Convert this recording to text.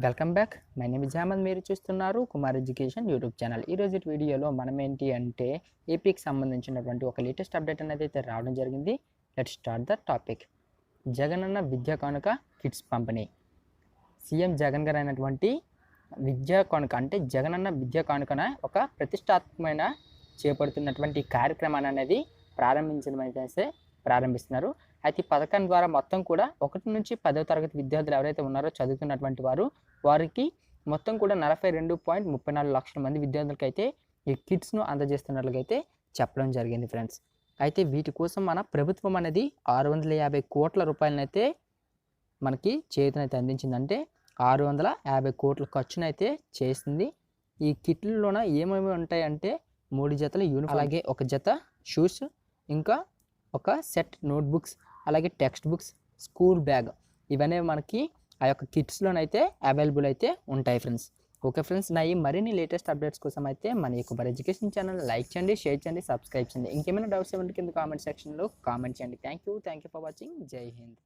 Welcome back. My name is Ahmed. మీరు చూస్తున్నారు Kumar education YouTube channel. ఈరోజు వీడియోలో మనం ఏంటి అంటే ఏపీకి సంబంధించినటువంటి ఒక లేటెస్ట్ అప్డేట్ అనేది అయితే రావడం జరిగింది. Let's start the topic. Jagananna Vidya కానుక కిట్స్ పంపిణీ. సీఎం జగన్ గారు అయినటువంటి విద్యా కానుక అంటే జగనన్న విద్యా కానుకన ఒక ప్రతిష్టాత్మకమైన చేపడుతున్నటువంటి కార్యక్రమాన్ని అనేది ప్రారంభిస్తున్నారు. అయితే ఈ పథకం ద్వారా మొత్తం కూడా 1 నుంచి 10వ తరగతి విద్యార్థులు ఎవరైతే ఉన్నారో చదువుతున్నటువంటి వారికి మొత్తం కూడా 42.34 లక్షల మంది విద్యార్థులకి అయితే ఈ కిట్స్ను అందజేస్తున్నట్లుగైతే చెప్పడం జరిగింది ఫ్రెండ్స్. అయితే వీటి కోసం మన ప్రభుత్వం అనేది 650 కోట్ల రూపాయలనైతే మనకి చేతినైతే అందించిందంటే 650 కోట్ల ఖర్చునైతే చేసింది. ఈ కిట్లలోన ఏమేమి ఉంటాయంటే 3 జతల యూనిఫామ్, అలాగే ఒక జత షూస్, ఇంకా ఒక సెట్ నోట్బుక్స్, అలాగే టెక్స్ట్ బుక్స్, స్కూల్ బ్యాగ్, ఇవన్నీ మనకి ఆ యొక్క కిట్స్లోనైతే అవైలబుల్ అయితే ఉంటాయి ఫ్రెండ్స్. ఓకే ఫ్రెండ్స్, నా ఈ మరిన్ని లేటెస్ట్ అప్డేట్స్ కోసం అయితే మన కుమార్ ఎడ్యుకేషన్ ఛానల్ లైక్ చేయండి, షేర్ చేయండి, సబ్స్క్రైబ్ చేయండి. ఇంకేమైనా డౌట్స్ ఏమంటే కింద కామెంట్ సెక్షన్లో కామెంట్ చేయండి. Thank you for watching. జై హింద్.